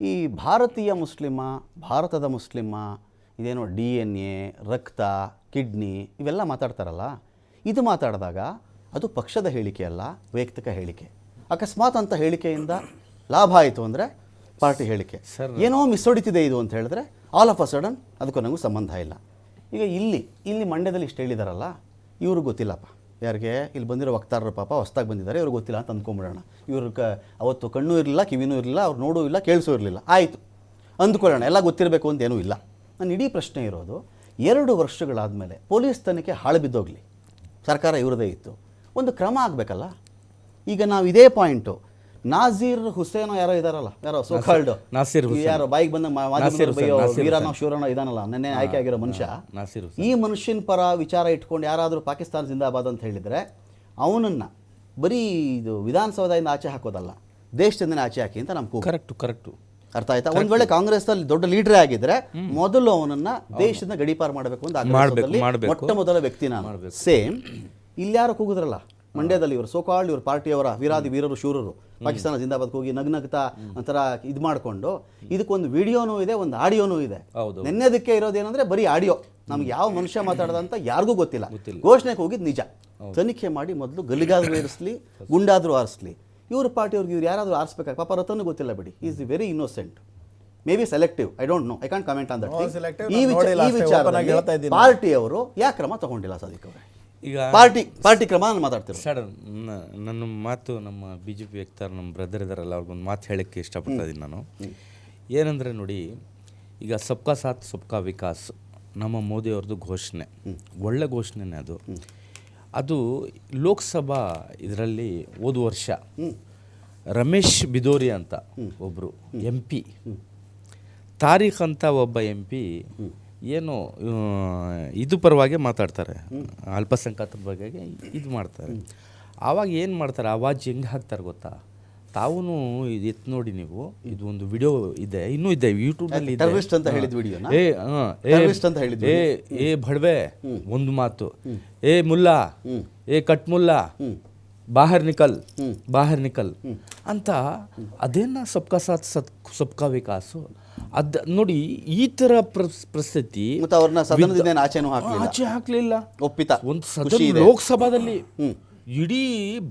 ಈ ಭಾರತೀಯ ಮುಸ್ಲಿಮ, ಭಾರತದ ಮುಸ್ಲಿಮ, ಇದೇನೋ DNA, ರಕ್ತ, ಕಿಡ್ನಿ ಇವೆಲ್ಲ ಮಾತಾಡ್ತಾರಲ್ಲ, ಇದು ಮಾತಾಡಿದಾಗ ಅದು ಪಕ್ಷದ ಹೇಳಿಕೆ ಅಲ್ಲ, ವೈಯಕ್ತಿಕ ಹೇಳಿಕೆ. ಅಕಸ್ಮಾತ್ ಅಂತ ಹೇಳಿಕೆಯಿಂದ ಲಾಭ ಆಯಿತು ಅಂದರೆ ಪಾರ್ಟಿ ಹೇಳಿಕೆ. ಏನೋ ಮಿಸ್ ಹೊಡಿತಿದೆ ಇದು ಅಂತ ಹೇಳಿದ್ರೆ ಆಲ್ ಆಫ್ ಅ ಸಡನ್ ಅದಕ್ಕೂ ನನಗೂ ಸಂಬಂಧ ಇಲ್ಲ. ಈಗ ಇಲ್ಲಿ ಮಂಡ್ಯದಲ್ಲಿ ಇಷ್ಟು ಹೇಳಿದಾರಲ್ಲ, ಇವ್ರಿಗೆ ಗೊತ್ತಿಲ್ಲಪ್ಪ. ಯಾರಿಗೆ ಇಲ್ಲಿ ಬಂದಿರೋ ವಕ್ತಾರರು ಪಾಪ ಹೊಸ್ದಾಗಿ ಬಂದಿದ್ದಾರೆ, ಇವ್ರಿಗೆ ಗೊತ್ತಿಲ್ಲ ಅಂತ ಅಂದ್ಕೊಂಬಿಡೋಣ. ಇವ್ರಿಗೆ ಅವತ್ತು ಕಣ್ಣು ಇರಲಿಲ್ಲ, ಕಿವಿನೂ ಇರಲಿಲ್ಲ, ಅವ್ರು ನೋಡೂ ಇಲ್ಲ, ಕೇಳಿಸೂ ಇರಲಿಲ್ಲ, ಆಯಿತು ಅಂದ್ಕೊಳ್ಳೋಣ, ಎಲ್ಲ ಗೊತ್ತಿರಬೇಕು ಅಂತ ಏನೂ ಇಲ್ಲ. ನನ್ನ ಇಡೀ ಪ್ರಶ್ನೆ ಇರೋದು, 2 ವರ್ಷಗಳಾದ ಮೇಲೆ ಪೊಲೀಸ್ ತನಿಖೆ ಹಾಳು ಬಿದ್ದೋಗಲಿ, ಸರ್ಕಾರ ಇವ್ರದೇ ಇತ್ತು, ಒಂದು ಕ್ರಮ ಆಗಬೇಕಲ್ಲ. ಈಗ ನಾವು ಇದೇ ಪಾಯಿಂಟು, ನಾಜೀರ್ ಹುಸೇನೋ ಯಾರೋ ಇದಾರಲ್ಲ, ಯಾರೋ ಸೋಕಾಲ್ಡ್ ಯಾರೋ ಬಾಯಿಗೆ ಬಂದ ವೀರನೋ ಶೂರನೋ ಇದಾನಲ್ಲ, ನೆನ್ನೆ ಆಯ್ಕೆ ಆಗಿರೋ ಮನುಷ್ಯ, ಈ ಮನುಷ್ಯನ ಪರ ವಿಚಾರ ಇಟ್ಕೊಂಡು ಯಾರಾದರೂ ಪಾಕಿಸ್ತಾನ ಜಿಂದಾಬಾದ್ ಅಂತ ಹೇಳಿದರೆ ಅವನನ್ನು ಬರೀ ಇದು ವಿಧಾನಸೌಧದಿಂದ ಆಚೆ ಹಾಕೋದಲ್ಲ, ದೇಶದಿಂದನೇ ಆಚೆ ಹಾಕಿ ಅಂತ ನಮ್ಗೆ ಕರೆಕ್ಟು ಅರ್ಥ ಆಯ್ತಾ. ಒಂದ್ ವೇಳೆ ಕಾಂಗ್ರೆಸ್ನಲ್ಲಿ ದೊಡ್ಡ ಲೀಡರೇ ಆಗಿದ್ರೆ ಮೊದಲು ಅವನನ್ನ ದೇಶದಿಂದ ಗಡೀಪಾರು ಮಾಡಬೇಕು ಅಂತ ಮೊಟ್ಟ ಮೊದಲ ವ್ಯಕ್ತಿ ನಾನು. ಸೇಮ್ ಇಲ್ಯಾರೋ ಕೂಗಿದ್ರಲ್ಲ ಮಂಡ್ಯದಲ್ಲಿ, ಇವರು ಸೋಕಾಲ್ಡ್ ಇವ್ರ ಪಾರ್ಟಿಯವರ ವೀರಾದಿ ವೀರರು ಶೂರರು ಪಾಕಿಸ್ತಾನ ಜಿಂದಾಬಾದ್ ಹೋಗಿ ನಗ್ನಗ್ತಾ ಒಂಥರ ಇದು ಮಾಡಿಕೊಂಡು, ಇದಕ್ಕೊಂದು ವಿಡಿಯೋನೂ ಇದೆ, ಒಂದು ಆಡಿಯೋನೂ ಇದೆ. ನೆನ್ನೆದಕ್ಕೆ ಇರೋದೇನಂದ್ರೆ ಬರೀ ಆಡಿಯೋ, ನಮ್ಗೆ ಯಾವ ಮನುಷ್ಯ ಮಾತಾಡ್ದ ಅಂತ ಯಾರಿಗೂ ಗೊತ್ತಿಲ್ಲ. ಘೋಷಣೆಗೆ ಹೋಗಿದ್ದು ನಿಜ. ತನಿಖೆ ಮಾಡಿ ಮೊದಲು ಗಲ್ಲಿಗಾದ್ರೂ ಏರಿಸಲಿ, ಗುಂಡಾದ್ರೂ ಆರಿಸಲಿ. ಇವ್ರ ಪಾರ್ಟಿಯವ್ರಿಗೆ ಇವ್ರು ಯಾರಾದರೂ ಆರಿಸ್ಬೇಕಾಗಿ, ಪಾಪ ರತನೂ ಗೊತ್ತಿಲ್ಲ ಬಿಡಿ, is very innocent, may be selective, I don't know, I can't comment on that. ಈ ವಿಚಾರದಲ್ಲಿ ಪಾರ್ಟಿಯವರು ಯಾಕೆ ಕ್ರಮ ತಗೊಂಡಿಲ್ಲ ಸಾದಿಕ್ ಅವರೇ? ಈಗ ಪಾರ್ಟಿ ಕ್ರಮ ನಾನು ಮಾತಾಡ್ತೀನಿ ಸರ್. ನನ್ನ ಮಾತು ನಮ್ಮ BJP ವ್ಯಕ್ತಾರ ನಮ್ಮ ಬ್ರದರ್ ಇದಾರಲ್ಲ, ಅವ್ರಿಗೊಂದು ಮಾತು ಹೇಳೋಕ್ಕೆ ಇಷ್ಟಪಡ್ತಾ ಇದ್ದೀನಿ ನಾನು. ಏನಂದರೆ ನೋಡಿ, ಈಗ ಸಬ್ಕಾ ಸಾಥ್ ಸಬ್ಕಾ ವಿಕಾಸ್ ನಮ್ಮ ಮೋದಿಯವ್ರದ್ದು ಘೋಷಣೆ, ಒಳ್ಳೆ ಘೋಷಣೆನೇ ಅದು ಲೋಕಸಭಾ ಇದರಲ್ಲಿ ಹೋದ ವರ್ಷ ರಮೇಶ್ ಬಿದೋರಿ ಅಂತ ಒಬ್ಬರು MP, ತಾರೀಖ್ ಅಂತ ಒಬ್ಬ MP ಏನು ಇದು ಪರವಾಗಿ ಮಾತಾಡ್ತಾರೆ, ಅಲ್ಪಸಂಖ್ಯಾತರ ಬಗ್ಗೆ ಇದು ಮಾಡ್ತಾರೆ. ಆವಾಗ ಏನು ಮಾಡ್ತಾರೆ, ಆವಾಜ್ ಹೆಂಗೆ ಹಾಕ್ತಾರೆ ಗೊತ್ತಾ? ತಾವು ಇದು ಎತ್ತು ನೋಡಿ ನೀವು, ಇದು ಒಂದು ವಿಡಿಯೋ ಇದೆ, ಇನ್ನೂ ಇದೆ ಯೂಟ್ಯೂಬ್ನಲ್ಲಿ ಇದೆ. ಏ ಭಡ್ವೆ ಒಂದು ಮಾತು, ಏ ಮುಲ್ಲಾ, ಏ ಕಟ್ ಮುಲ್ಲಾ, ಬಾಹರ್ ನಿಕಲ್ ಅಂತ. ಅದೇನ ಸಬ್ಕಾ ಸಾಥ್ ಸಬ್ಕಾ ವಿಕಾಸು ಅದ ನೋಡಿ. ಈ ತರ ಪರಿಸ್ಥಿತಿ ಆಚೆ ಹಾಕ್ಲಿಲ್ಲ, ಒಪ್ಪಿತ ಒಂದು ಸದನ ಲೋಕಸಭಾದಲ್ಲಿ ಇಡೀ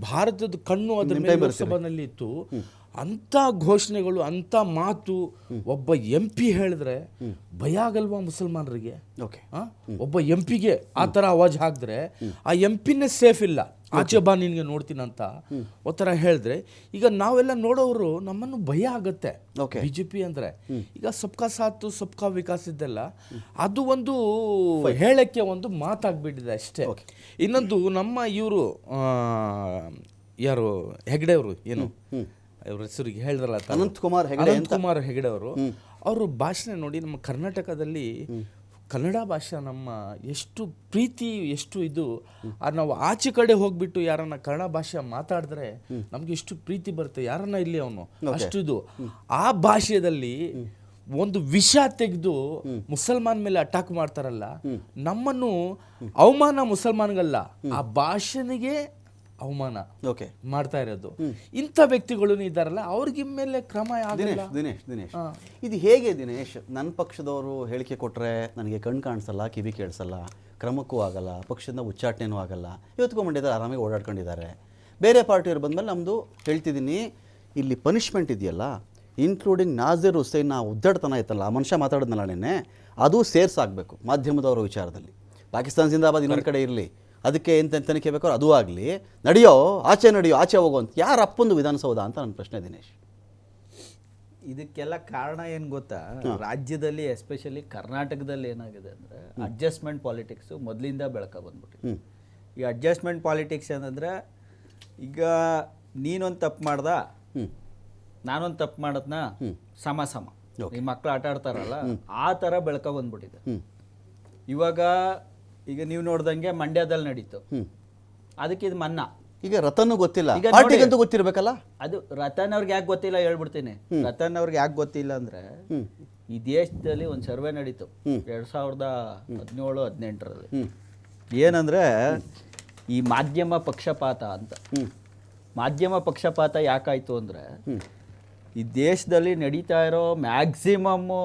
ಭಾರತದ ಕಣ್ಣು ಅದರ ಮೇಲೆ ಲೋಕಸಭಾದಲ್ಲಿ ಇತ್ತು. ಅಂಥ ಘೋಷಣೆಗಳು, ಅಂಥ ಮಾತು ಒಬ್ಬ MP ಹೇಳಿದ್ರೆ ಭಯ ಆಗಲ್ವಾ ಮುಸಲ್ಮಾನರಿಗೆ? ಒಬ್ಬ MPಗೆ ಆ ಥರ ಆವಾಜ್ ಹಾಕಿದ್ರೆ ಆ MPನೇ ಸೇಫ್ ಇಲ್ಲ, ಆಚೆ ಬಾ ನಿನ್ಗೆ ನೋಡ್ತೀನಿ ಅಂತ ಒಂಥರ ಹೇಳಿದ್ರೆ, ಈಗ ನಾವೆಲ್ಲ ನೋಡೋರು ನಮ್ಮನ್ನು ಭಯ ಆಗತ್ತೆ BJP ಅಂದರೆ. ಈಗ ಸಬ್ಕಾ ಸಾಥ್ ಸಬ್ಕಾ ವಿಕಾಸ್ ಇದ್ದೆಲ್ಲ ಅದು ಒಂದು ಹೇಳಕ್ಕೆ ಒಂದು ಮಾತಾಗ್ಬಿಟ್ಟಿದೆ ಅಷ್ಟೇ. ಇನ್ನೊಂದು ನಮ್ಮ ಇವರು ಯಾರು ಹೆಗ್ಡೆ ಅವರು, ಏನು ಅವ್ರ ಹೆಸರಿಗೆ ಹೇಳಿದ್ರಲ್ಲ, ಅನಂತ್ ಕುಮಾರ್ ಹೆಗಡೆ ಅವರು, ಅವರು ಭಾಷಣ ನೋಡಿ, ನಮ್ಮ ಕರ್ನಾಟಕದಲ್ಲಿ ಕನ್ನಡ ಭಾಷೆ ನಮ್ಮ ಎಷ್ಟು ಪ್ರೀತಿ, ಎಷ್ಟು ಇದು. ನಾವು ಆಚೆ ಕಡೆ ಹೋಗ್ಬಿಟ್ಟು ಯಾರನ್ನ ಕನ್ನಡ ಭಾಷೆ ಮಾತಾಡಿದ್ರೆ ನಮ್ಗೆ ಎಷ್ಟು ಪ್ರೀತಿ ಬರುತ್ತೆ, ಯಾರನ್ನ ಇಲ್ಲಿ ಅವನು ಅಷ್ಟು ಇದು. ಆ ಭಾಷೆಯಲ್ಲಿ ಒಂದು ವಿಷ ತೆಗೆದು ಮುಸಲ್ಮಾನ್ ಮೇಲೆ ಅಟ್ಯಾಕ್ ಮಾಡ್ತಾರಲ್ಲ, ನಮ್ಮನ್ನು ಅವಮಾನ ಮುಸಲ್ಮಾನ್ಗಲ್ಲ, ಆ ಭಾಷೆನಿಗೆ ಅವಮಾನ ಮಾಡ್ತಾ ಇರೋದು. ಇಂಥ ವ್ಯಕ್ತಿಗಳು ಇದ್ದಾರಲ್ಲ, ಅವ್ರಿಗೆ ಮೇಲೆ ಕ್ರಮ ಆಗಿಲ್ಲ. ದಿನೇಶ್ ಇದು ಹೇಗೆ ದಿನೇಶ್? ನನ್ನ ಪಕ್ಷದವರು ಹೇಳಿಕೆ ಕೊಟ್ಟರೆ ನನಗೆ ಕಣ್ಣು ಕಾಣಿಸಲ್ಲ, ಕಿವಿ ಕೇಳಿಸಲ್ಲ, ಕ್ರಮಕ್ಕೂ ಆಗಲ್ಲ, ಪಕ್ಷದಿಂದ ಉಚ್ಚಾಟನೆಯೂ ಆಗಲ್ಲ. ಇವತ್ತಿಗೂ ಮಂಡ್ಯದಲ್ಲಿ ಆರಾಮಾಗಿ ಓಡಾಡ್ಕೊಂಡಿದ್ದಾರೆ. ಬೇರೆ ಪಾರ್ಟಿಯವ್ರು ಬಂದಮೇಲೆ ನಮ್ಮದು ಹೇಳ್ತಿದ್ದೀನಿ, ಇಲ್ಲಿ ಪನಿಷ್ಮೆಂಟ್ ಇದೆಯಲ್ಲ, ಇನ್ಕ್ಲೂಡಿಂಗ್ ನಾಜೀರ್ ಹುಸೇನ್ ಉದ್ದಡ್ತನ ಇತ್ತಲ್ಲ, ಆ ಮನುಷ್ಯ ಮಾತಾಡಿದ್ನಲ್ಲ ನೆನ್ನೆ, ಅದು ಸೇರ್ಸಾಗಬೇಕು ಮಾಧ್ಯಮದವರ ವಿಚಾರದಲ್ಲಿ. ಪಾಕಿಸ್ತಾನ ಜಿಂದಾಬಾದ್ ಇನ್ನೊಂದು ಕಡೆ ಇರಲಿ, ಅದಕ್ಕೆ ಎಂತ ತನಿಖೆ ಬೇಕಾದ್ರೂ ಅದು ಆಗಲಿ, ಆಚೆ ಹೋಗೋ ಅಂತ ಯಾರು ಅಪ್ಪೊಂದು ವಿಧಾನಸೌಧ ಅಂತ ನನ್ನ ಪ್ರಶ್ನೆ ದಿನೇಶ್. ಇದಕ್ಕೆಲ್ಲ ಕಾರಣ ಏನು ಗೊತ್ತಾ? ರಾಜ್ಯದಲ್ಲಿ ಎಸ್ಪೆಷಲಿ ಕರ್ನಾಟಕದಲ್ಲಿ ಏನಾಗಿದೆ ಅಂದರೆ, ಅಡ್ಜಸ್ಟ್ಮೆಂಟ್ ಪಾಲಿಟಿಕ್ಸು ಮೊದಲಿಂದ ಬಂದ್ಬಿಟ್ಟಿದೆ. ಈ ಅಡ್ಜಸ್ಟ್ಮೆಂಟ್ ಪಾಲಿಟಿಕ್ಸ್ ಏನಂದರೆ, ಈಗ ನೀನೊಂದು ತಪ್ಪು ಮಾಡ್ದ, ನಾನೊಂದು ತಪ್ಪು ಮಾಡೋದನ್ನ ಸಮ ಈ ಮಕ್ಕಳು ಆಟ ಆಡ್ತಾರಲ್ಲ, ಆ ಥರ ಬಂದ್ಬಿಟ್ಟಿದೆ. ಇವಾಗ ಈಗ ನೀವು ನೋಡ್ದಂಗೆ ಮಂಡ್ಯದಲ್ಲಿ ನಡೀತು, ಅದಕ್ಕೆ ಇದು ಮನ್ನಾ. ಈಗ ರತನ್ ಗೊತ್ತಿಲ್ಲ, ಪಾರ್ಟಿಗಂತೂ ಗೊತ್ತಿರಬೇಕಲ್ಲ. ಅದು ರತನ್ ಅವ್ರಿಗೆ ಯಾಕೆ ಗೊತ್ತಿಲ್ಲ ಹೇಳ್ಬಿಡ್ತೀನಿ. ರತನ್ ಅವ್ರಿಗೆ ಯಾಕೆ ಗೊತ್ತಿಲ್ಲ ಅಂದ್ರೆ, ಈ ದೇಶದಲ್ಲಿ ಒಂದು ಸರ್ವೆ ನಡೀತು 2017-18ರಲ್ಲಿ. ಏನಂದ್ರೆ ಈ ಮಾಧ್ಯಮ ಪಕ್ಷಪಾತ ಅಂತ. ಮಾಧ್ಯಮ ಪಕ್ಷಪಾತ ಯಾಕಾಯ್ತು ಅಂದ್ರೆ, ಈ ದೇಶದಲ್ಲಿ ನಡೀತಾ ಇರೋ ಮ್ಯಾಕ್ಸಿಮಮ್ಮು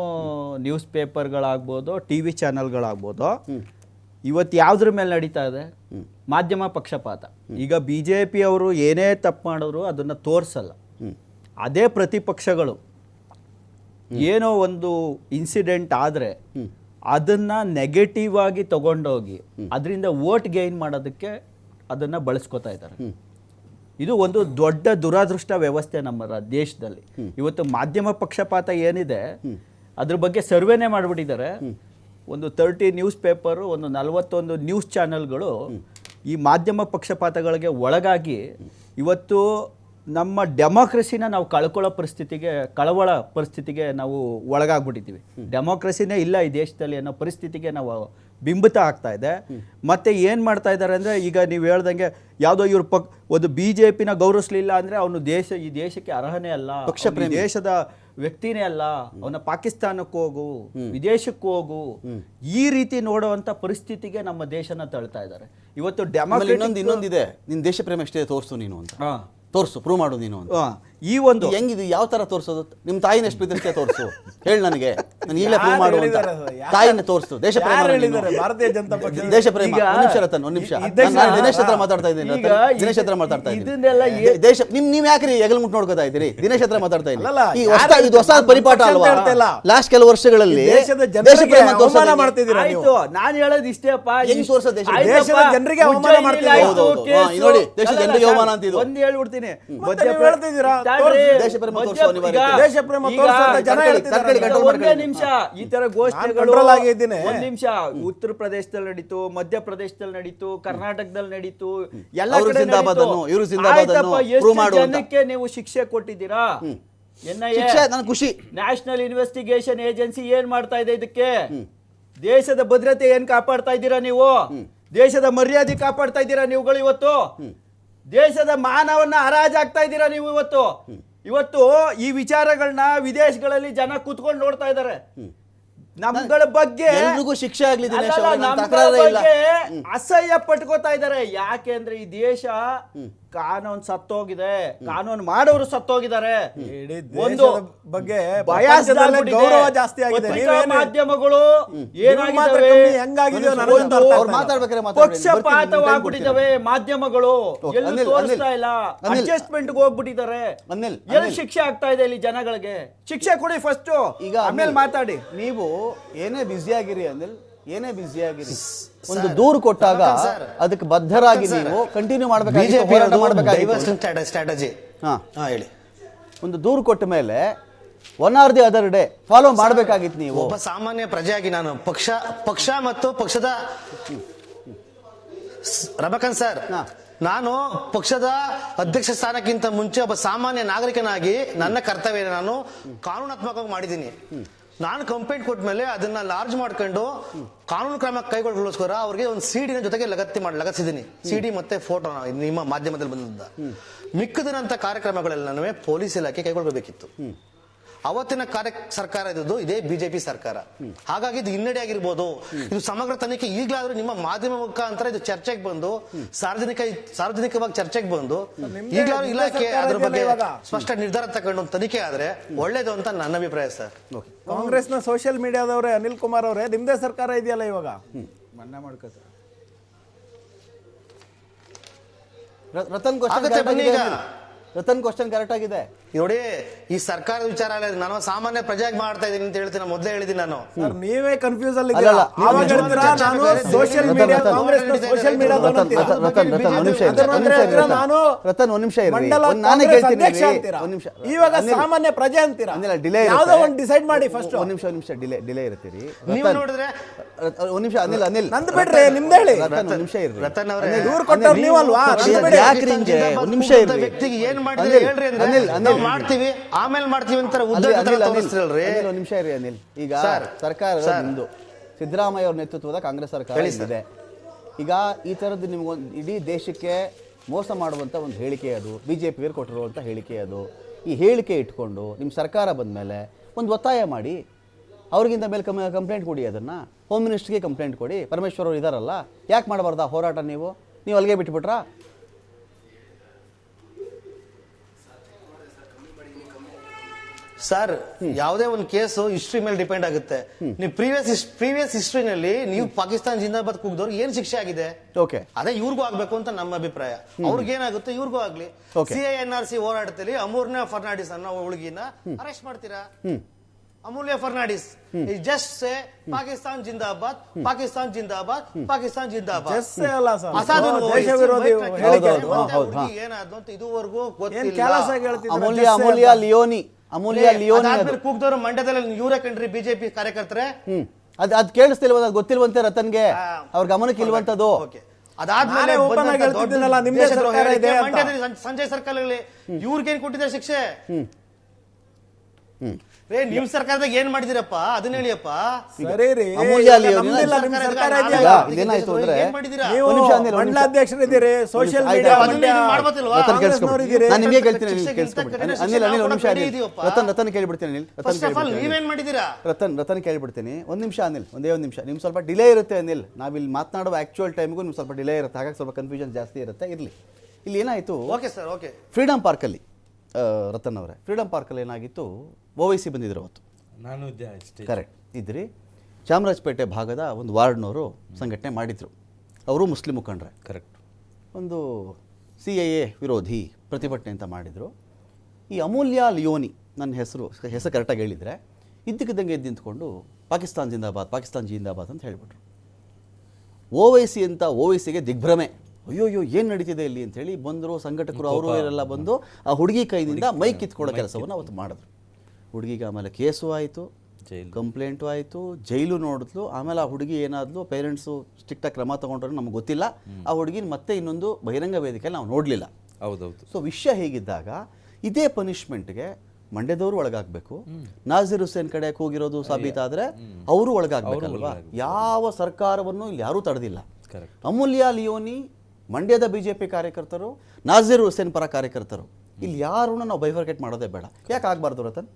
ನ್ಯೂಸ್ ಪೇಪರ್ಗಳಾಗ್ಬೋದು, ಟಿ ವಿ ಚಾನಲ್ಗಳಾಗ್ಬೋದು, ಇವತ್ತು ಯಾವುದ್ರ ಮೇಲೆ ನಡೀತಾ ಇದೆ? ಮಾಧ್ಯಮ ಪಕ್ಷಪಾತ. ಈಗ ಬಿ ಜೆ ಪಿಯವರು ಏನೇ ತಪ್ಪು ಮಾಡಿದ್ರು ಅದನ್ನು ತೋರಿಸಲ್ಲ. ಅದೇ ಪ್ರತಿಪಕ್ಷಗಳು ಏನೋ ಒಂದು ಇನ್ಸಿಡೆಂಟ್ ಆದರೆ ಅದನ್ನು ನೆಗೆಟಿವ್ ಆಗಿ ತಗೊಂಡೋಗಿ ಅದರಿಂದ ವೋಟ್ ಗೇನ್ ಮಾಡೋದಕ್ಕೆ ಅದನ್ನು ಬಳಸ್ಕೊತಾ ಇದ್ದಾರೆ. ಇದು ಒಂದು ದೊಡ್ಡ ದುರಾದೃಷ್ಟ ವ್ಯವಸ್ಥೆ ನಮ್ಮ ದೇಶದಲ್ಲಿ. ಇವತ್ತು ಮಾಧ್ಯಮ ಪಕ್ಷಪಾತ ಏನಿದೆ ಅದ್ರ ಬಗ್ಗೆ ಸರ್ವೆನೇ ಮಾಡಿಬಿಟ್ಟಿದ್ದಾರೆ. ಒಂದು 30 ನ್ಯೂಸ್ ಪೇಪರು, ಒಂದು 41 ನ್ಯೂಸ್ ಚಾನೆಲ್ಗಳು ಈ ಮಾಧ್ಯಮ ಪಕ್ಷಪಾತಗಳಿಗೆ ಒಳಗಾಗಿ ಇವತ್ತು ನಮ್ಮ ಡೆಮೋಕ್ರಸಿನ ನಾವು ಕಳವಳ ಪರಿಸ್ಥಿತಿಗೆ ನಾವು ಒಳಗಾಗ್ಬಿಟ್ಟಿದ್ದೀವಿ. ಡೆಮೋಕ್ರಸಿನೇ ಇಲ್ಲ ಈ ದೇಶದಲ್ಲಿ ಅನ್ನೋ ಪರಿಸ್ಥಿತಿಗೆ ನಾವು ಬಿಂಬಿತ ಆಗ್ತಾ ಇದೆ. ಮತ್ತೆ ಏನು ಮಾಡ್ತಾ ಇದ್ದಾರೆ ಅಂದರೆ, ಈಗ ನೀವು ಹೇಳ್ದಂಗೆ ಯಾವುದೋ ಇವ್ರ ಒಂದು BJPನ ಗೌರವಿಸಲಿಲ್ಲ ಅಂದರೆ ಅವನು ಈ ದೇಶಕ್ಕೆ ಅರ್ಹನೇ ಅಲ್ಲ, ಈ ದೇಶದ ವ್ಯಕ್ತಿನೇ ಅಲ್ಲ, ಅವನ ಪಾಕಿಸ್ತಾನಕ್ಕೆ ಹೋಗು, ವಿದೇಶಕ್ಕೆ ಹೋಗು, ಈ ರೀತಿ ನೋಡುವಂಥ ಪರಿಸ್ಥಿತಿಗೆ ನಮ್ಮ ದೇಶನ ತಳ್ತಾ ಇದ್ದಾರೆ ಇವತ್ತು. ಇನ್ನೊಂದಿದೆ, ನಿನ್ನ ದೇಶ ಪ್ರೇಮ ಎಷ್ಟಿದೆ ತೋರಿಸು ನೀನು ಅಂತ. ತೋರಿಸು, ಪ್ರೂವ್ ಮಾಡು ನೀನು ಅಂತ. ಈ ಒಂದು ಹೆಂಗಿದು, ಯಾವ ತರ ತೋರಿಸೋದು? ನಿಮ್ಮ ತಾಯಿನ ಎಷ್ಟು ಪ್ರೀತಿಸ್ತೀಯ ತೋರಿಸು, ಹೇಳಿ ನನಗೆ, ನಾನು ಈಗಲೇ ಪ್ರೂವ್ ಮಾಡು ಅಂತ. ತಾಯಿನ ತೋರಿಸು, ದೇಶ ಪ್ರೇಮ, ಭಾರತೀಯ ಜನತಾ ಪಕ್ಷ ದೇಶ ಪ್ರೇಮ. ಒಂದು ನಿಮಿಷ ರತನ್, ಒಂದು ನಿಮಿಷ. ನಾನು ದಿನೇಶ್ ಹತ್ರ ಮಾತಾಡ್ತಾ ಇದ್ದೀನಿ, ದಿನೇಶ್ ಹತ್ರ ಮಾತಾಡ್ತಾ ಇದ್ದೀನಿ. ದೇಶ ನೀವು ಯಾಕ್ರಿ ಹೆಗಲ್ ಮುಟ್ಟು ನೋಡ್ಕೋತಾ ಇದ್ದೀರಿ? ದಿನೇಶ್ ಹತ್ರ ಮಾತಾಡ್ತಾ ಇದ್ದೀನಿ. ಇದು ಹೊಸ ಪರಿಪಾಠ ಅಲ್ವಾ? ಲಾಸ್ಟ್ ಕೆಲವು ವರ್ಷಗಳಲ್ಲಿ ದೇಶ ಪ್ರೇಮ ಅವಮಾನ ಮಾಡ್ತಿದ್ದೀರಾ ನೀವು. ನಾನು ಹೇಳೋದು ಇಷ್ಟೇಪ್ಪ, ಹೆಂಗ್ ತೋರ್ಸೋ ದೇಶದ ಜನರಿಗೆ ಅವಮಾನ ಮಾಡ್ತಿದ್ದೀರಾ ನೋಡಿ, ದೇಶದ ಜನರಿಗೆ ಅವಮಾನ ಅಂತಿದ್ದು. ಒಂದು ಹೇಳ್ಬಿಡ್ತೀನಿ, ದೇಶ ಪ್ರೇಮ ತೋರಿಸೋ ಅನಿವಾರ್ಯತೆ. ದೇಶ ಪ್ರೇಮ ತೋರಿಸೋ ಅಂತ ಜನ ಹೇಳ್ತಿದ್ದಾರೆ. ಒಂದೇ ನಿಮಿಷ, ಈ ತರ ಗೋಷ್ಠಿಗಳು ಒಂದ್ ನಿಮಿಷ ಉತ್ತರ ಪ್ರದೇಶದಲ್ಲಿ ನಡೀತು, ಮಧ್ಯಪ್ರದೇಶದಲ್ಲಿ ನಡೀತು, ಕರ್ನಾಟಕದಲ್ಲಿ ನಡೀತು, ಎಲ್ಲ ಕಡೆ ಜನಕ್ಕೆ ನೀವು ಶಿಕ್ಷೆ ಕೊಟ್ಟಿದ್ದೀರಾ. ನನ್ ಖುಷಿ. ನ್ಯಾಷನಲ್ ಇನ್ವೆಸ್ಟಿಗೇಷನ್ ಏಜೆನ್ಸಿ ಏನ್ ಮಾಡ್ತಾ ಇದೆ ಇದಕ್ಕೆ? ದೇಶದ ಭದ್ರತೆ ಏನ್ ಕಾಪಾಡ್ತಾ ಇದ್ದೀರಾ ನೀವು? ದೇಶದ ಮರ್ಯಾದೆ ಕಾಪಾಡ್ತಾ ಇದ್ದೀರಾ ನೀವುಗಳು? ಇವತ್ತು ದೇಶದ ಮಾನವನ್ನ ಹರಾಜಾಗ್ತಾ ಇದ್ದೀರಾ ನೀವು. ಇವತ್ತು ಈ ವಿಚಾರಗಳನ್ನ ವಿದೇಶಗಳಲ್ಲಿ ಜನ ಕೂತ್ಕೊಂಡು ನೋಡ್ತಾ ಇದ್ದಾರೆ. ನಮ್ಗಳ ಬಗ್ಗೆ ಎಲ್ರಿಗೂ ಶಿಕ್ಷೆ ಆಗ್ಲಿ, ಅಸಹ್ಯ ಪಟ್ಕೋತಾ ಇದ್ದಾರೆ. ಯಾಕೆ ಅಂದ್ರೆ ಈ ದೇಶ ಕಾನೂನು ಸತ್ತೋಗಿದೆ, ಕಾನೂನು ಮಾಡೋರು ಸತ್ತೋಗಿದ್ದಾರೆ. ಒಂದು ಬಗ್ಗೆ ಗೌರವ ಜಾಸ್ತಿ ಆಗಿದೆ. ಮಾಧ್ಯಮಗಳು ಪಕ್ಷಪಾತವಾಗ್ಬಿಟ್ಟಿದ್ದಾವೆ. ಮಾಧ್ಯಮಗಳು ಎಲ್ಲೂ ತೋರಿಸ್ತಾ ಇಲ್ಲ, ಅಡ್ಜಸ್ಟ್ಮೆಂಟ್ ಹೋಗ್ಬಿಟ್ಟಿದ್ದಾರೆ. ಎಲ್ಲಿ ಶಿಕ್ಷೆ ಆಗ್ತಾ ಇದೆ ಇಲ್ಲಿ ಜನಗಳಿಗೆ? ಶಿಕ್ಷೆ ಕೊಡಿ ಫಸ್ಟ್, ಈಗ ಆಮೇಲೆ ಮಾತಾಡಿ. ನೀವು ಏನೇ ಬ್ಯುಸಿ ಆಗಿರಿ ಅನಿಲ್, ಏನೇ ಬ್ಯುಸಿ ಆಗಿರಿ, ಒಂದು ದೂರು ಕೊಟ್ಟಾಗ ಅದಕ್ಕೆ ಬದ್ಧರಾಗಿ ನೀವು ಕಂಟಿನ್ಯೂ ಸ್ಟ್ರಾಟಜಿ. ಹೇಳಿ, ಒಂದು ದೂರು ಕೊಟ್ಟ ಮೇಲೆ 1 or the other day follow ಮಾಡಬೇಕಾಗಿತ್ತು ನೀವು. ಒಬ್ಬ ಸಾಮಾನ್ಯ ಪ್ರಜೆಯಾಗಿ ನಾನು ಪಕ್ಷ ಮತ್ತು ಪಕ್ಷದ ರಮಕಾಂತ್ ಸರ್, ನಾನು ಪಕ್ಷದ ಅಧ್ಯಕ್ಷ ಸ್ಥಾನಕ್ಕಿಂತ ಮುಂಚೆ ಒಬ್ಬ ಸಾಮಾನ್ಯ ನಾಗರಿಕನಾಗಿ ನನ್ನ ಕರ್ತವ್ಯ ನಾನು ಕಾನೂನಾತ್ಮಕವಾಗಿ ಮಾಡಿದ್ದೀನಿ. ನಾನು ಕಂಪ್ಲೇಂಟ್ ಕೊಟ್ಟ ಮೇಲೆ ಅದನ್ನ ಲಾರ್ಜ್ ಮಾಡ್ಕೊಂಡು ಕಾನೂನು ಕ್ರಮ ಕೈಗೊಳ್ಳೋಸ್ಕರ ಅವ್ರಿಗೆ ಒಂದು ಸಿಡಿನ ಜೊತೆಗೆ ಲಗತ್ತಿಸಿದ್ದೀನಿ. ಸಿಡಿ ಮತ್ತೆ ಫೋಟೋ ನಿಮ್ಮ ಮಾಧ್ಯಮದಲ್ಲಿ ಬಂದಿದ್ದ. ಮಿಕ್ಕದಿನಂತ ಕಾರ್ಯಕ್ರಮಗಳೆಲ್ಲನೂ ಪೊಲೀಸ್ ಇಲಾಖೆ ಕೈಗೊಳ್ಳಬೇಕಿತ್ತು. ಅವತ್ತಿನ ಸರ್ಕಾರ ಇದ್ದು ಇದೇ ಬಿಜೆಪಿ ಸರ್ಕಾರ. ಹಾಗಾಗಿ ಇದು ಹಿನ್ನಡೆ ಆಗಿರ್ಬೋದು. ಇದು ಸಮಗ್ರ ತನಿಖೆ ಈಗಲಾದ್ರೂ ನಿಮ್ಮ ಮಾಧ್ಯಮ ಮುಖಾಂತರ ಇದು ಚರ್ಚೆಗೆ ಬಂದು ಸಾರ್ವಜನಿಕವಾಗಿ ಚರ್ಚೆಗೆ ಬಂದು ಈಗಲಾದ್ರೂ ಇಲಾಖೆ ಅದ್ರ ಬಗ್ಗೆ ಸ್ಪಷ್ಟ ನಿರ್ಧಾರ ತಗೊಂಡು ತನಿಖೆ ಆದ್ರೆ ಒಳ್ಳೇದು ಅಂತ ನನ್ನ ಅಭಿಪ್ರಾಯ ಸರ್. ಕಾಂಗ್ರೆಸ್ನ ಸೋಷಿಯಲ್ ಮೀಡಿಯಾದವರೇ ಅನಿಲ್ ಕುಮಾರ್ ಅವರೇ, ನಿಮ್ದೇ ಸರ್ಕಾರ ಇದೆಯಲ್ಲ ಇವಾಗ, ಮನ್ನಾ ಮಾಡ್ಕೋತಾರೆ. ರತನ್ ಕ್ವಶನ್ ಕರೆಕ್ಟ್ ಆಗಿದೆ ನೋಡಿ. ಈ ಸರ್ಕಾರದ ವಿಚಾರ ನಾನು ಸಾಮಾನ್ಯ ಪ್ರಜೆಯಾಗಿ ಮಾಡ್ತಾ ಇದ್ದೀನಿ ಅಂತ ಹೇಳ್ತೀನಿ. ಮೊದಲೇ ಹೇಳಿದ್ದೀನಿ ನಾನು. ನೀವೇ ಕನ್ಫ್ಯೂಸ್ ಅಲ್ಲಿ ಸೋಷಿಯಲ್ ಮೀಡಿಯಾ ಕಾಂಗ್ರೆಸ್ ಸೋಷಿಯಲ್ ಇವಾಗ ಸಾಮಾನ್ಯ ಪ್ರಜೆ ಅಂತೀರಾ? ಯಾವುದೋ ಒಂದು ಡಿಸೈಡ್ ಮಾಡಿ ಫಸ್ಟ್. ಒಂದ್ ನಿಮಿಷ ಡಿಲೇ ಇರ್ತೀರಿ. ನೀವು ನೋಡಿದ್ರೆ ಒಂದ್ ನಿಮಿಷ ಅನಿಲ್ ನಂದು ಬಿಡ್ರಿ, ನಿಮ್ದು ಹೇಳಿ. ಒಂದ್ ನಿಮಿಷ ಇರ್ರಿ. ರತನ್ ಅವರೇ, ದೂರ ಕೊಟ್ಟವ್ರು ನೀವಲ್ವಾ? ಒಂದ್ ನಿಮಿಷ ಇರ್ರಿ. ವ್ಯಕ್ತಿಗೆ ಏನ್ ಮಾಡಿದ್ರೆ ಹೇಳ್ರಿ ಅಂದ್ರೆ ಮಾಡ್ತೀವಿ, ಆಮೇಲೆ ಮಾಡ್ತೀವಿ ಅಂತ ಒಂದ್ ನಿಮಿಷ ಇರಿ ಅನಿಲ್. ಈಗ ಸರ್ಕಾರ ನಿಮ್ದು ಸಿದ್ದರಾಮಯ್ಯ ಅವ್ರ ನೇತೃತ್ವದ ಕಾಂಗ್ರೆಸ್ ಸರ್ಕಾರ ಇದೆ. ಈಗ ಈ ತರದ್ದು ನಿಮ್ಗೊಂದು ಇಡೀ ದೇಶಕ್ಕೆ ಮೋಸ ಮಾಡುವಂತ ಒಂದು ಹೇಳಿಕೆ ಅದು, ಬಿಜೆಪಿಯವರು ಕೊಟ್ಟಿರುವಂತ ಹೇಳಿಕೆ ಅದು. ಈ ಹೇಳಿಕೆ ಇಟ್ಕೊಂಡು ನಿಮ್ಮ ಸರ್ಕಾರ ಬಂದ್ಮೇಲೆ ಒಂದು ಒತ್ತಾಯ ಮಾಡಿ, ಅವ್ರಿಗಿಂತ ಮೇಲೆ ಕಂಪ್ಲೇಂಟ್ ಕೊಡಿ. ಅದನ್ನ ಹೋಮ್ ಮಿನಿಸ್ಟ್ರಿಗೆ ಕಂಪ್ಲೇಂಟ್ ಕೊಡಿ. ಪರಮೇಶ್ವರ್ ಅವರು ಇದಾರಲ್ಲ, ಯಾಕೆ ಮಾಡಬಾರ್ದಾ ಹೋರಾಟ? ನೀವು ಅಲ್ಲಿಗೆ ಬಿಟ್ಬಿಟ್ರಾ? ಸರ್ ಯಾವುದೇ ಒಂದು ಕೇಸು ಹಿಸ್ಟ್ರಿ ಮೇಲೆ ಡಿಪೆಂಡ್ ಆಗುತ್ತೆ. ನೀವು ಪ್ರೀವಿಯಸ್ ಹಿಸ್ಟ್ರಿನಲ್ಲಿ ನೀವು ಪಾಕಿಸ್ತಾನ ಜಿಂದಾಬಾದ್ ಕೂಗಿದವ್ರು ಏನ್ ಶಿಕ್ಷೆ ಆಗಿದೆ, ಓಕೆ, ಅದೇ ಇವ್ರಿಗೂ ಆಗ್ಬೇಕು ಅಂತ ನಮ್ಮ ಅಭಿಪ್ರಾಯ. ಅವ್ರಿಗೇನಾಗುತ್ತೆ ಇವ್ರಿಗೂ ಆಗ್ಲಿ. CINRC ಹೋರಾಟದಲ್ಲಿ ಅಮೂಲ್ಯ ಫರ್ನಾಂಡಿಸ್ ಅನ್ನೋ ಹುಡುಗಿನ ಅರೆಸ್ಟ್ ಮಾಡ್ತೀರಾ? ಅಮೂಲ್ಯ ಫರ್ನಾಂಡಿಸ್ ಜಸ್ಟ್ ಸೇ ಪಾಕಿಸ್ತಾನ್ ಜಿಂದಾಬಾದ್, ಪಾಕಿಸ್ತಾನ್ ಜಿಂದಾಬಾದ್, ಪಾಕಿಸ್ತಾನ್ ಜಿಂದಾಬಾದ್. ಏನಾದ್ರು ಅಂತ ಇದುವರೆಗೂ ಗೊತ್ತಿಲ್ಲ. ಅಮೂಲ್ಯ ಲಿಯೋನಿ ಕೂಗ್ದವರು ಮಂಡ್ಯದಲ್ಲಿ ಇವರೇ ಕಂಡ್ರಿ ಬಿಜೆಪಿ ಕಾರ್ಯಕರ್ತರೆ. ಅದ್ ಕೇಳಿಸ್ತಿಲ್ವ, ಗೊತ್ತಿಲ್ವಂತೆ ರತನ್ಗೆ, ಅವ್ರ ಗಮನಕ್ಕೆ ಇಲ್ವಂತದ್ದು. ಅದಾದ್ಮೇಲೆ ಸಂಜಯ್ ಸರ್ಕಲ್ ಇವ್ರಿಗೇನ್ ಕೊಟ್ಟಿದ್ದಾರೆ ಶಿಕ್ಷೆ? ನಿಮ್ ಸರ್ಕಾರದಾಗ ಏನ್ ಮಾಡಿದಿರಪ್ಪ ಅದನ್ನ ಹೇಳಿಯಪ್ಪ. ಇದೇನಾಯ್ತು ಅಂದ್ರೆ ಮಂಡಲಾಧ್ಯಕ್ಷರಿದ್ದೀರಿ, ಸೋಷಿಯಲ್ ಮೀಡಿಯಾ ನಾನು ನಿಮಗೆ ಕೇಳ್ತೀನಿ, ಅನಿಲ್ ಒಂದ್ ನಿಮಿಷ. ರತನ್ ಕೇಳ್ಬಿಡ್ತೀನಿ, ನೀವೇನ್ ಮಾಡಿದೀರಾ? ರತನ್ ಕೇಳ್ಬಿಡ್ತೀನಿ. ಒಂದ್ ನಿಮಿಷ ಅನಿಲ್, ಒಂದೇ ಒಂದ್ ನಿಮಿಷ. ನಿಮ್ ಸ್ವಲ್ಪ ಡಿಲೇ ಇರುತ್ತೆ ಅನಿಲ್, ನಾವಿಲ್ಲಿ ಮಾತನಾಡುವ ಆಕ್ಚುಯಲ್ ಟೈಮ್ಗೂ ನಿಮ್ಗೆ ಸ್ವಲ್ಪ ಡಿಲೇ ಇರುತ್ತೆ, ಹಾಗಾಗಿ ಸ್ವಲ್ಪ ಕನ್ಫ್ಯೂಷನ್ ಜಾಸ್ತಿ ಇರುತ್ತೆ. ಇರ್ಲಿ, ಇಲ್ಲಿ ಏನಾಯ್ತು, ಓಕೆ ಸರ್, ಓಕೆ. ಫ್ರೀಡಮ್ ಪಾರ್ಕಲ್ಲಿ ರತನ್ ಅವರೇ, ಫ್ರೀಡಮ್ ಪಾರ್ಕಲ್ಲಿ ಏನಾಗಿತ್ತು, OWC ಬಂದಿದ್ರು ಅವತ್ತು. ನಾನು ಕರೆಕ್ಟ್ ಇದ್ರಿ. ಚಾಮರಾಜಪೇಟೆ ಭಾಗದ ಒಂದು ವಾರ್ಡ್ನವರು ಸಂಘಟನೆ ಮಾಡಿದರು, ಅವರು ಮುಸ್ಲಿಂ ಮುಖಂಡ್ರೆ. ಕರೆಕ್ಟ್. ಒಂದು CAA ವಿರೋಧಿ ಪ್ರತಿಭಟನೆ ಅಂತ ಮಾಡಿದರು. ಈ ಅಮೂಲ್ಯ ಲಿಯೋನಿ, ನನ್ನ ಹೆಸರು ಕರೆಕ್ಟಾಗಿ ಹೇಳಿದರೆ, ಇದ್ದಕ್ಕಿದ್ದಂಗೆ ಎದ್ದು ನಿಂತ್ಕೊಂಡು ಪಾಕಿಸ್ತಾನ್ ಜಿಂದಾಬಾದ್, ಪಾಕಿಸ್ತಾನ್ ಜಿಂದಾಬಾದ್ ಅಂತ ಹೇಳಿಬಿಟ್ರು. OWCಗೆ ದಿಗ್ಭ್ರಮೆ, ಅಯ್ಯೋಯ್ಯೋ ಏನು ನಡೀತಿದೆ ಇಲ್ಲಿ ಅಂಥೇಳಿ ಬಂದರು ಸಂಘಟಕರು, ಅವರು ಇವರೆಲ್ಲ ಬಂದು ಆ ಹುಡುಗಿ ಕೈಯಿಂದ ಮೈಕ್ ಕಿತ್ಕೊಳ್ಳೋ ಕೆಲಸವನ್ನು ಅವತ್ತು ಮಾಡಿದ್ರು. ಹುಡುಗಿಗೆ ಆಮೇಲೆ ಕೇಸು ಆಯಿತು, ಕಂಪ್ಲೇಂಟು ಆಯಿತು, ಜೈಲು ನೋಡಿದ್ಲು. ಆಮೇಲೆ ಆ ಹುಡುಗಿ ಏನಾದ್ಲು, ಪೇರೆಂಟ್ಸು ಸ್ಟ್ರಿಕ್ಟಾಗಿ ಕ್ರಮ ತೊಗೊಂಡ್ರು ನಮ್ಗೆ ಗೊತ್ತಿಲ್ಲ. ಆ ಹುಡುಗಿನ ಮತ್ತೆ ಇನ್ನೊಂದು ಬಹಿರಂಗ ವೇದಿಕೆಯಲ್ಲಿ ನಾವು ನೋಡಲಿಲ್ಲ. ಹೌದೌದು. ಸೊ ವಿಷಯ ಹೇಗಿದ್ದಾಗ ಇದೇ ಪನಿಷ್ಮೆಂಟ್ಗೆ ಮಂಡ್ಯದವರು ಒಳಗಾಗಬೇಕು, ನಾಜೀರ್ ಹುಸೇನ್ ಕಡೆ ಹೋಗಿರೋದು ಸಾಬೀತಾದರೆ ಅವರು ಒಳಗಾಗಬೇಕಲ್ವಾ? ಯಾವ ಸರ್ಕಾರವನ್ನು ಇಲ್ಲಿ ಯಾರೂ ತಡೆದಿಲ್ಲ. ಅಮೂಲ್ಯ ಲಿಯೋನಿ ಮಂಡ್ಯದ BJP ಕಾರ್ಯಕರ್ತರು, ನಾಜೀರ್ ಹುಸೇನ್ ಪರ ಕಾರ್ಯಕರ್ತರು, ಇಲ್ಲಿ ಯಾರನ್ನು ನಾವು ಬೈಫರ್ಕೇಟ್ ಮಾಡೋದೇ ಬೇಡ. ಯಾಕೆ ಆಗಬಾರ್ದು ರತನ್?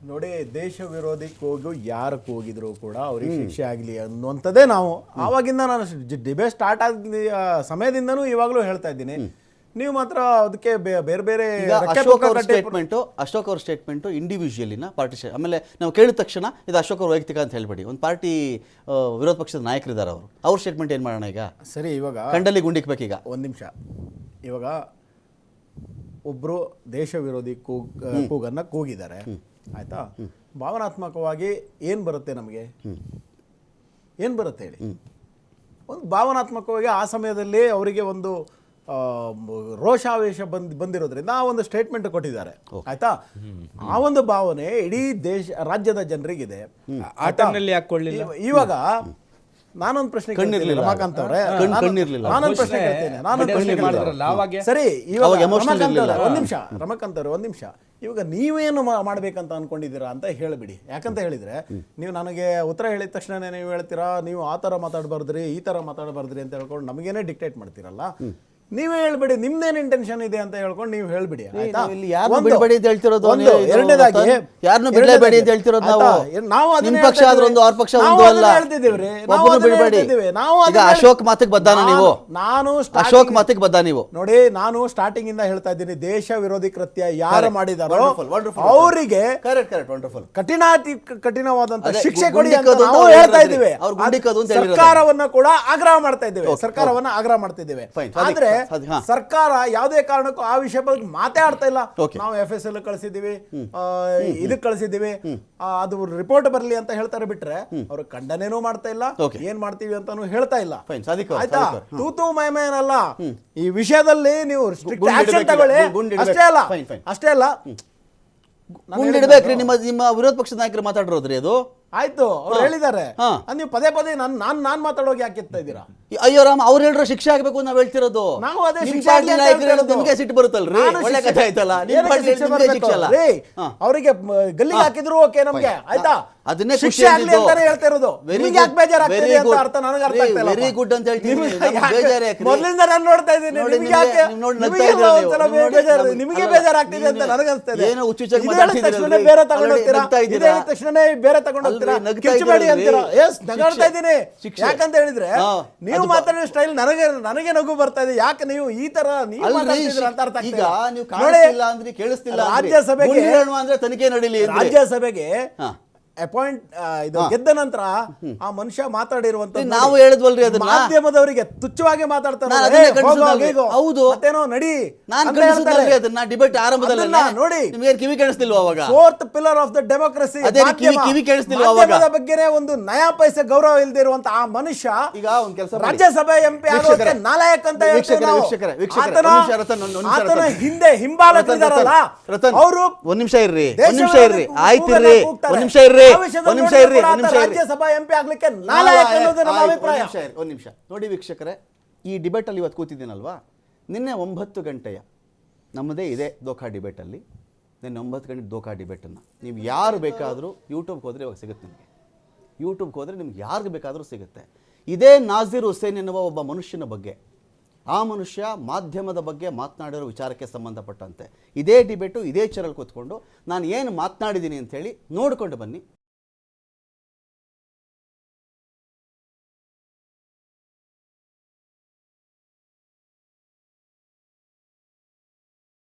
ನೋಡಿ, ದೇಶ ವಿರೋಧಿ ಕೂಗು ಯಾರು ಕೂಗಿದ್ರು ಕೂಡ ಅವ್ರಿಗೆ ಶಿಕ್ಷೆ ಆಗಲಿ ಅನ್ನುವಂಥದ್ದೇ ನಾವು ಆವಾಗಿಂದ, ನಾನು ಡಿಬೇಟ್ ಸ್ಟಾರ್ಟ್ ಆದ ಸಮಯದಿಂದನೂ ಇವಾಗಲೂ ಹೇಳ್ತಾ ಇದ್ದೀನಿ. ನೀವು ಮಾತ್ರ ಅದಕ್ಕೆ ಬೇರೆ ಬೇರೆ ಅಶೋಕ್ ಅವ್ರ ಸ್ಟೇಟ್ಮೆಂಟು ಇಂಡಿವಿಜುವಲಿನ ಪಾರ್ಟಿಷನ್. ಆಮೇಲೆ ನಾವು ಕೇಳಿದ ತಕ್ಷಣ ಇದು ಅಶೋಕ್ ಅವ್ರ ವೈಯಕ್ತಿಕ ಅಂತ ಹೇಳ್ಬೇಡಿ. ಒಂದು ಪಾರ್ಟಿ ವಿರೋಧ ಪಕ್ಷದ ನಾಯಕರಿದ್ದಾರೆ, ಅವ್ರ ಸ್ಟೇಟ್ಮೆಂಟ್ ಏನು ಮಾಡೋಣ ಈಗ? ಸರಿ, ಇವಾಗ ಕಂಡಲ್ಲಿ ಗುಂಡಿಕ್ಬೇಕೀಗ. ಒಂದು ನಿಮಿಷ. ಇವಾಗ ಒಬ್ಬರು ದೇಶ ವಿರೋಧಿ ಕೂಗನ್ನು ಕೂಗಿದ್ದಾರೆ, ಆಯ್ತಾ? ಭಾವನಾತ್ಮಕವಾಗಿ ಏನು ಬರುತ್ತೆ ನಮಗೆ? ಏನು ಬರುತ್ತೆ ಹೇಳಿ? ಒಂದು ಭಾವನಾತ್ಮಕವಾಗಿ ಆ ಸಮಯದಲ್ಲಿ ಅವರಿಗೆ ಒಂದು ರೋಷಾವೇಶ ಬಂದಿರೋದ್ರಿಂದ ಆ ಒಂದು ಸ್ಟೇಟ್ಮೆಂಟ್ ಕೊಟ್ಟಿದ್ದಾರೆ, ಆಯ್ತಾ? ಆ ಒಂದು ಭಾವನೆ ಇಡೀ ರಾಜ್ಯದ ಜನರಿಗಿದೆ. ಇವಾಗ ನಾನೊಂದು ಪ್ರಶ್ನೆ ಕೇಳ್ತೀನಿ ರಮಾಕಾಂತ್ ಅವರೇ, ನಾನೊಂದು ಪ್ರಶ್ನೆ ಕೇಳ್ತೇನೆ. ಸರಿ, ಇವಾಗ ಒಂದ್ ನಿಮಿಷ ರಮಾಕಾಂತ್ ಅವ್ರೆ, ಒಂದ್ ನಿಮಿಷ. ಇವಾಗ ನೀವೇನು ಮಾಡ್ಬೇಕಂತ ಅನ್ಕೊಂಡಿದ್ದೀರಾ ಅಂತ ಹೇಳಿಬಿಡಿ. ಯಾಕಂತ ಹೇಳಿದ್ರೆ, ನೀವು ನನಗೆ ಉತ್ತರ ಹೇಳಿದ ತಕ್ಷಣ ನೀವು ಹೇಳ್ತೀರಾ ನೀವು ಆ ಥರ ಮಾತಾಡಬಾರ್ದ್ರಿ, ಈ ಥರ ಮಾತಾಡಬಾರ್ದ್ರಿ ಅಂತ ಹೇಳ್ಕೊಂಡು ನಮಗೇನೆ ಡಿಕ್ಟೇಟ್ ಮಾಡ್ತೀರಲ್ಲ. ನೀವೇ ಹೇಳ್ಬಿಡಿ ನಿಮ್ದೇನು ಇಂಟೆನ್ಷನ್ ಇದೆ ಅಂತ ಹೇಳ್ಕೊಂಡು ನೀವು ಹೇಳ್ಬಿಡಿ, ಆಯ್ತಾ? ಎರಡನೇದಾಗಿ ಅಶೋಕ್ ಮಾತಿಗೆ ಬದ್ದಾನ ನೀವು? ಅಶೋಕ್ ಮಾತಿಗೆ ಬದ್ದ ನೀವು? ನೋಡಿ, ನಾನು ಸ್ಟಾರ್ಟಿಂಗ್ ಇಂದ ಹೇಳ್ತಾ ಇದ್ದೀನಿ, ದೇಶ ವಿರೋಧಿ ಕೃತ್ಯ ಯಾರು ಮಾಡಿದಾರೋ ಅವರಿಗೆ ಕಠಿಣವಾದಂತ ಶಿಕ್ಷೆ ಕೊಡಿ ಅಂತ ನಾವು ಹೇಳ್ತಾ ಇದ್ದೀವಿ. ಸರ್ಕಾರವನ್ನ ಕೂಡ ಆಗ್ರಹ ಮಾಡ್ತಾ ಇದ್ದೇವೆ. ಆದ್ರೆ ಸರ್ಕಾರ ಯಾವುದೇ ಕಾರಣಕ್ಕೂ ಆ ವಿಷಯ ಬಗ್ಗೆ ಮಾತಾಡ್ತಾ ಇಲ್ಲ. ನಾವು FSL ಕಳಿಸಿದೀವಿ, ಇದಕ್ಕೆ ಕಳಿಸಿದೀವಿ, ಅದು ರಿಪೋರ್ಟ್ ಬರಲಿ ಅಂತ ಹೇಳ್ತಾರೆ ಬಿಟ್ರೆ ಅವ್ರು ಖಂಡನೇನೂ ಮಾಡ್ತಾ ಇಲ್ಲ, ಏನ್ ಮಾಡ್ತೀವಿ ಅಂತಾನು ಹೇಳ್ತಾ ಇಲ್ಲ, ಆಯ್ತಾ? ತೂತು ಮೈಮೇನಲ್ಲ ಈ ವಿಷಯದಲ್ಲಿ. ನೀವು ಸ್ಟ್ರಿಕ್ಟ್ ಆಕ್ಷನ್ ತಗೊಳ್ಳಿ, ಅಷ್ಟೇ ಅಲ್ಲ ಗುಂಡಿಡ್ಬೇಕ್ರಿ. ನಿಮ್ಮ ವಿರೋಧ ಪಕ್ಷದ ನಾಯಕರು ಮಾತಾಡಿರೋದ್ರಿ ಅದು ಆಯ್ತು, ಅವ್ರು ಹೇಳಿದ್ದಾರೆ. ನೀವು ಪದೇ ಪದೇ ನಾನ್ ಮಾತಾಡೋಕೆ ಯಾಕೆ ಎತ್ತಾ ಇದ್ದೀರಾ? ಅಯ್ಯೋ ರಾಮ, ಅವ್ರು ಹೇಳಿರೋ ಶಿಕ್ಷೆ ಆಗ್ಬೇಕು ನಾವ್ ಹೇಳ್ತಿರೋದು. ನಾವು ಅದೇ ನಿಮ್ಗೆ ಸಿಟ್ಟು ಬರುತ್ತಲ್ರಿ? ಒಳ್ಳೆ ಕಥೆ ಆಯ್ತಲ್ಲ. ಅವರಿಗೆ ಗಲ್ಲಿಗೆ ಹಾಕಿದ್ರು ಓಕೆ ನಮ್ಗೆ, ಆಯ್ತಾ? ಅದನ್ನೇ ಶಿಕ್ಷೆ ಆಗ್ಲಿ ಅಂತಾನೆ ಹೇಳ್ತಾ ಇರೋದು. ನಿಮಗೆ ಯಾಕೆ ಬೇಜಾರಾಗ್ತಿದೆ ಅಂತ ಅರ್ಥ ನನಗೆ ಅರ್ಥ ಆಗ್ತಾ ಇಲ್ಲ. ವೆರಿ ಗುಡ್ ಅಂತ ಹೇಳ್ತೀನಿ. ಮೊದಲಿಂದ ನಾನು ನೋಡ್ತಾ ಇದ್ದೀನಿ, ನಿಮಗೆ ಯಾಕೆ ನಿಮಗೆ ಬೇಜಾರಾಗ್ತಿದೆ ಅಂತ ನನಗೆ ಅನಿಸ್ತಾ ಇದೆ. ಏನೋ ಹುಚ್ಚುಚ್ಚಾಗಿ ಬೇರೆ ತಗೊಂಡು ಹೋಗ್ತೀರಾ, ತಕ್ಷಣ ಬೇರೆ ತಗೊಂಡು ಅಂತೀರಾ, ಅಲ್ರಿ, ನಗ್ತಾ ಕಿಚ್ಚಬೇಡಿ ಇದ್ದೀರಲ್ರಿ. ಅಂತೀರಾ. ಎಸ್, ನಗಾಡ್ತಾ ಇದ್ದೀನಿ. ಶಿಕ್ಷೆ. ಯಾಕಂತ ಹೇಳಿದ್ರೆ ಹಾ, ನೀವು ಅದು ಮಾತಾಡೋ ಸ್ಟೈಲ್ ನನಗೆ ನಗು ಬರ್ತಾ ಇದೆ. ಯಾಕೆ ನೀವು ಈ ತರ ನೀವು ಅಲ್ರಿ, ಮಾತಾಡ್ತಿದ್ದೀರಾ ಅಂತ ಅರ್ಥ ಈಗ ಆಗ್ತಿಲ್ಲ. ನೀವು ನೋಡಿ, ಕಾಣಿಸ್ತಿಲ್ಲ ಅಂದ್ರೆ ಕೇಳಿಸ್ತಿಲ್ಲ ಅಂದ್ರಿ. ರಾಜ್ಯಸಭೆಗೆ ಗುಂಡಿ ಹೇಳುವ ಅಂದ್ರೆ ತನಿಖೆ ನಡೀಲಿ ಅಂದ್ರಿ. ರಾಜ್ಯಸಭೆಗೆ ಹಾ. ಅಪಾಯಿಂಟ್ ಇದು ಹಾ. ಗೆದ್ದ ನಂತರ ಆ ಮನುಷ್ಯ ಮಾತಾಡಿರುವಂತ ನಾವು ಹೇಳಿದ್ವಲ್ರಿ ಅದನ್ನ. ಮಾಧ್ಯಮದವರಿಗೆ ತುಚ್ಛವಾಗಿ ಮಾತಾಡ್ತಾರೆ. ನಾನು ಅದನ್ನೇ ಖಂಡಿಸಿದ್ನಲ್ರಿ. ಹೌದು. ಮತ್ತೇನೋ ನಡಿ ನಾನು ಅಂತ ಖಂಡಿಸಿದ್ನಲ್ರಿ ಹೇಳ್ತಾರೆ. ಅದನ್ನ ಡಿಬೇಟ್ ಆರಂಭದಲ್ಲಿ ಅದನ್ನ ನೋಡಿ. ನಿಮಗೆ ಕಿವಿ ಕೇಳಿಸ್ತಿಲ್ವಾ ಅವಾಗ? Fourth pillar of the democracy. ಅದೇ ಕಿವಿ ಕೇಳಿಸ್ತಿಲ್ವಾ ಅವಾಗ? ಮಾಧ್ಯಮದ ಬಗ್ಗೆನೇ ಒಂದು ನಯಾ ಪೈಸೆ ಗೌರವ ಇಲ್ಲದೆ ಇರುವಂತ ಆ ಮನುಷ್ಯ ಈಗ ಒಂದ್ ಕೆಲಸ ಮಾಡಿ. ರಾಜ್ಯಸಭೆ ಎಂಪಿ ಆಗೋಕೆ ವೀಕ್ಷಕರೇ, ನಾಲಾಯಕ್ ಅಂತ ಹೇಳ್ತೀವಿ ವೀಕ್ಷಕರೇ, ನಾವು. ವೀಕ್ಷಕರೇ, ಆತನ- ಒಂದ್ ನಿಮಿಷ ರತನ್, ಒಂದ್ ನಿಮಿಷ ಆತನ ರತನ್. ಹಿಂದೆ ಹಿಂಬಾಲಕರಿದಾರಲ್ಲ ರತನ್, ಅವರು ಒಂದ್ ನಿಮಿಷ ಇರ್ರಿ, ದೇಶದ ಒಂದ್ ನಿಮಿಷ ಇರ್ರಿ, ಕೂಗನ್ನ ಆಯ್ತಿರ್ರಿ, ಕೂಗ್ತಾರೆ. ಒಂದ್ ನಿಮಿಷ ಇರ್ರಿ, ಆ ವಿಷಯದಲ್ಲಿ ಒಂದ್ ನಿಮಿಷ ನೋಡಿ ಇರ್ರಿ, ಕೂಡ ಒಂದ್ ನಿಮಿಷ ಆತ ಇರ್ರಿ. ರಾಜ್ಯಸಭಾ ಎಂಪಿ ಆಗ್ಲಿಕ್ಕೆ ನಾಲಾಯಕ್ ಅನ್ನೋದು ನಮ್ಮ ಅಭಿಪ್ರಾಯ. ಒಂದ್ ನಿಮಿಷ ನೋಡಿ ವೀಕ್ಷಕರೇ, ಈ ಡಿಬೇಟಲ್ಲಿ ಇವತ್ತು ಕೂತಿದ್ದೀನಲ್ವಾ, ನಿನ್ನೆ 9 ಗಂಟೆಯ ನಮ್ಮದೇ ಇದೆ ದೋಖಾ ಡಿಬೇಟಲ್ಲಿ, ನಿನ್ನೆ 9 ಗಂಟೆ ದೋಖಾ ಡಿಬೇಟನ್ನು ನೀವು ಯಾರು ಬೇಕಾದರೂ ಯೂಟ್ಯೂಬ್ಗೆ ಹೋದರೆ ಇವಾಗ ಸಿಗುತ್ತೆ ನಿಮಗೆ. ಯೂಟ್ಯೂಬ್ಗೆ ಹೋದರೆ ನಿಮ್ಗೆ ಯಾರಿಗೆ ಬೇಕಾದರೂ ಸಿಗುತ್ತೆ. ಇದೇ ನಾಜೀರ್ ಹುಸೇನ್ ಎನ್ನುವ ಒಬ್ಬ ಮನುಷ್ಯನ ಬಗ್ಗೆ, ಆ ಮನುಷ್ಯ ಮಾಧ್ಯಮದ ಬಗ್ಗೆ ಮಾತನಾಡಿರೋ ವಿಚಾರಕ್ಕೆ ಸಂಬಂಧಪಟ್ಟಂತೆ ಇದೇ ಡಿಬೇಟು ಇದೇ ಚರಲ್ ಕೂತ್ಕೊಂಡು ನಾನು ಏನು ಮಾತನಾಡಿದ್ದೀನಿ ಅಂಥೇಳಿ ನೋಡಿಕೊಂಡು ಬನ್ನಿ.